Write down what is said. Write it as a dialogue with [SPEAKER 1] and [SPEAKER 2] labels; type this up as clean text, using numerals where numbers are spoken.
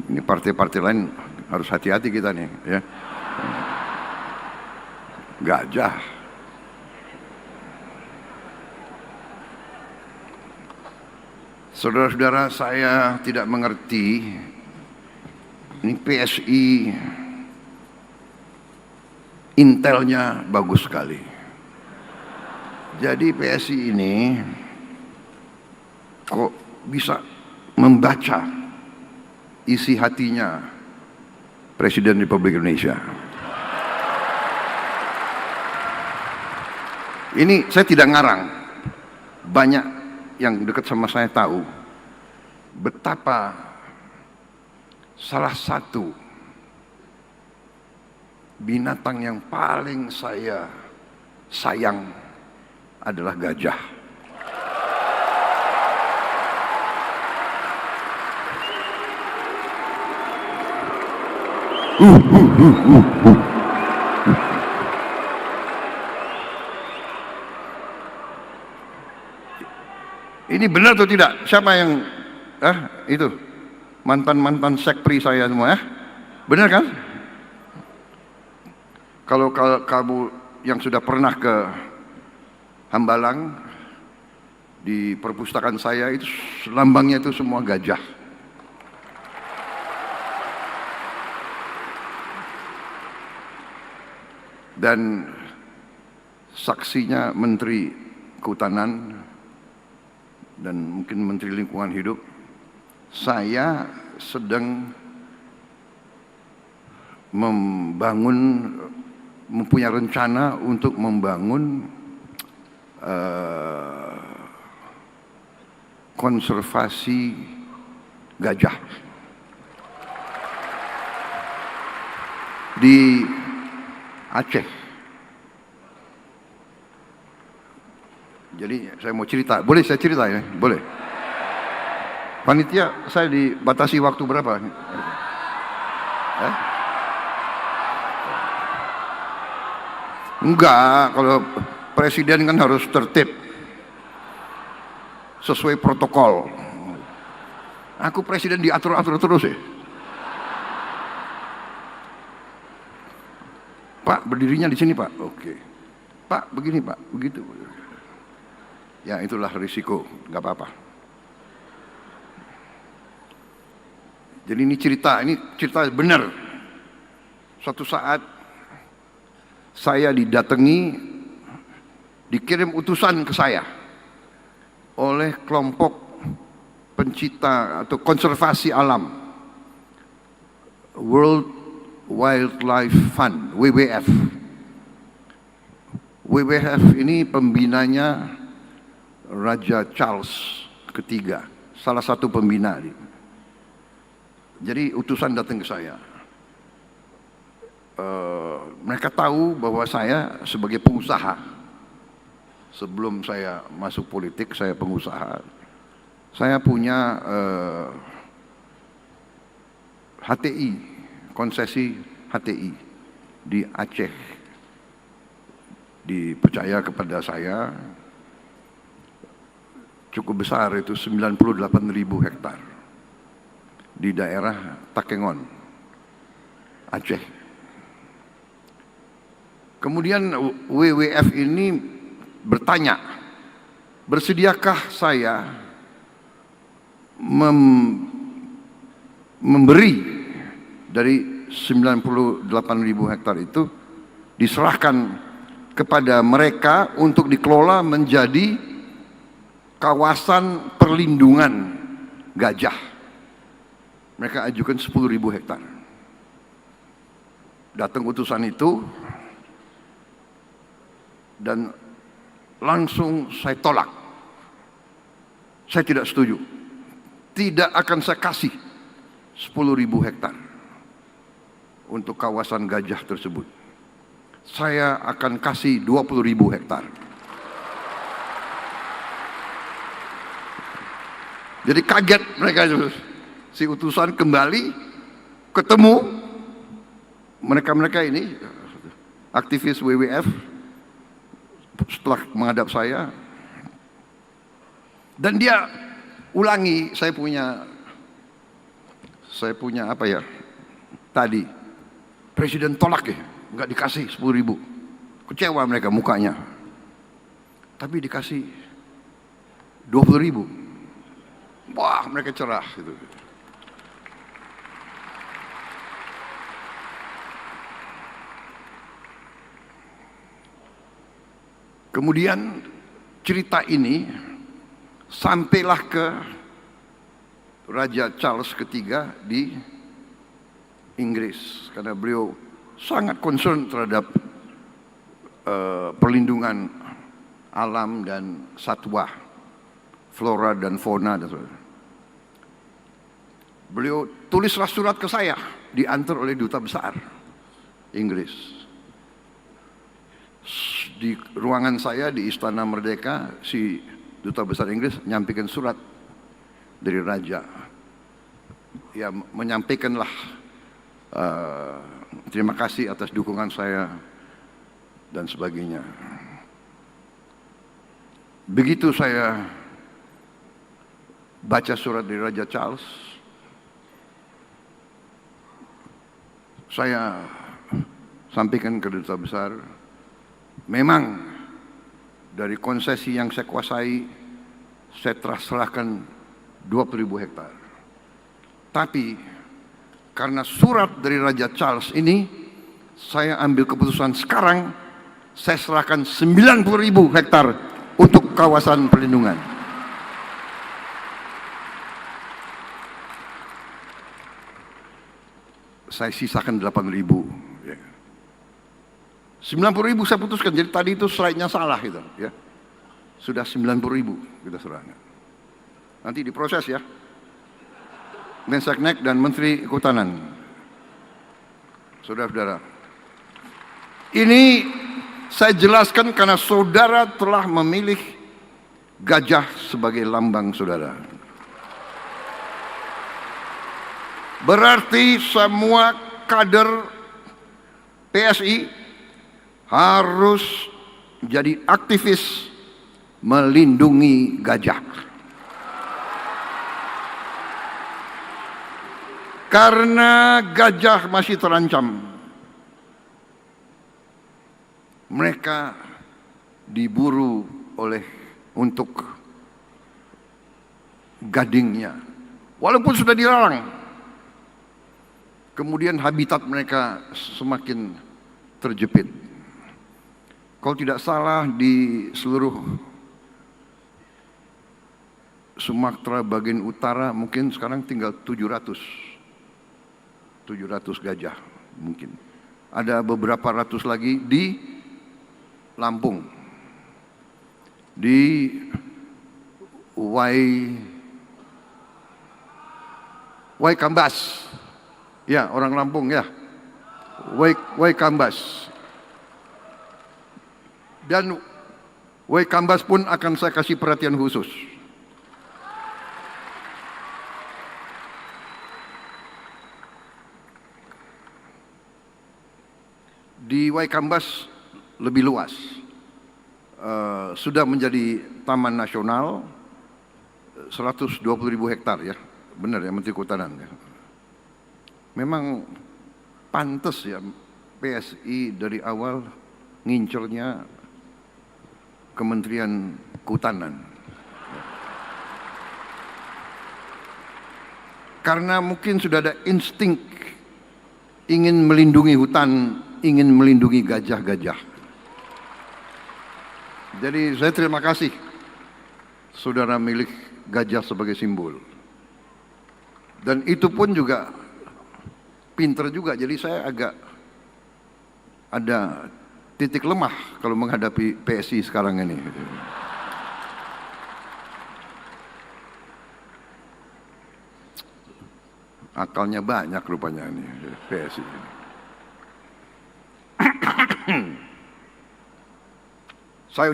[SPEAKER 1] Ini partai-partai lain harus hati-hati kita nih, ya. Gajah. Saudara-saudara, saya tidak mengerti. Ini PSI, intelnya bagus sekali. Jadi PSI ini kok bisa membaca isi hatinya Presiden Republik Indonesia. Ini saya tidak ngarang, banyak yang dekat sama saya tahu betapa salah satu binatang yang paling saya sayang adalah gajah. Ini benar atau tidak? Siapa yang itu mantan sekpri saya semua, ya? Benar kan? Kalau kamu yang sudah pernah ke Hambalang, di perpustakaan saya itu lambangnya itu semua gajah. Dan saksinya Menteri Kehutanan dan mungkin Menteri Lingkungan Hidup, saya sedang mempunyai rencana untuk membangun konservasi gajah di Aceh. Jadi saya mau cerita, boleh saya cerita ya? Boleh. Panitia, saya dibatasi waktu berapa? Enggak, kalau presiden kan harus tertib, sesuai protokol. Aku presiden diatur-atur terus ya. Pak, berdirinya di sini Pak. Oke. Pak, begini Pak, begitu. Ya itulah risiko, nggak apa-apa. Jadi ini cerita benar. Suatu saat saya didatangi, dikirim utusan ke saya oleh kelompok pencipta atau konservasi alam, World Wildlife Fund, WWF. WWF ini pembinanya Raja Charles III, salah satu pembina. Jadi utusan datang ke saya. Mereka tahu bahwa saya sebagai pengusaha, sebelum saya masuk politik saya pengusaha. Saya punya HTI, konsesi HTI di Aceh. Dipercaya kepada saya, cukup besar, itu 98.000 hektar di daerah Takengon, Aceh. Kemudian WWF ini bertanya, bersediakah saya memberi dari 98.000 hektar itu diserahkan kepada mereka untuk dikelola menjadi kawasan perlindungan gajah. Mereka ajukan 10.000 hektar. Datang utusan itu dan langsung saya tolak. Saya tidak setuju. Tidak akan saya kasih 10.000 hektar untuk kawasan gajah tersebut. Saya akan kasih 20.000 hektar. Jadi kaget mereka, si utusan kembali ketemu mereka ini aktivis WWF. Setelah menghadap saya, dan dia ulangi, saya punya Saya punya apa ya? Tadi presiden tolak ya, nggak dikasih 10.000. Kecewa mereka mukanya. Tapi dikasih 20.000. Wah, mereka cerah gitu. Kemudian cerita ini sampailah ke Raja Charles III di Inggris, karena beliau sangat concern terhadap perlindungan alam dan satwa, flora dan fauna dan sebagainya. Beliau tulislah surat ke saya, diantar oleh duta besar Inggris. Di ruangan saya di Istana Merdeka, si duta besar Inggris menyampaikan surat dari raja. Ya, menyampaikanlah terima kasih atas dukungan saya dan sebagainya. Begitu saya baca surat dari Raja Charles, saya sampaikan ke duta besar, memang dari konsesi yang saya kuasai, saya serahkan 20.000 hektar. Tapi karena surat dari Raja Charles ini, saya ambil keputusan sekarang, saya serahkan 90.000 hektar untuk kawasan perlindungan. Saya sisakan 8.000. 90.000 saya putuskan, jadi tadi itu slide-nya salah gitu, ya. Sudah 90.000 kita serahkan. Nanti diproses ya, Menseknek dan Menteri Kehutanan. Saudara-saudara, ini saya jelaskan karena saudara telah memilih gajah sebagai lambang saudara. Berarti semua kader PSI harus jadi aktivis melindungi gajah. Karena gajah masih terancam. Mereka diburu untuk gadingnya, walaupun sudah dilarang. Kemudian habitat mereka semakin terjepit. Kalau tidak salah di seluruh Sumatera bagian utara mungkin sekarang tinggal 700 gajah mungkin. Ada beberapa ratus lagi di Lampung, di Waikambas. Ya, orang Lampung ya. Waikambas. Dan Waikambas pun akan saya kasih perhatian khusus. Di Waikambas lebih luas, sudah menjadi taman nasional, 120.000 hektar ya, benar ya Menteri Kehutanan ya. Memang pantas ya PSI dari awal ngincernya Kementerian Kehutanan. Karena mungkin sudah ada insting ingin melindungi hutan, ingin melindungi gajah-gajah. Jadi saya terima kasih saudara milik gajah sebagai simbol. Dan itu pun juga pinter juga, jadi saya agak ada titik lemah kalau menghadapi PSI sekarang ini. Akalnya banyak rupanya ini PSI. Saya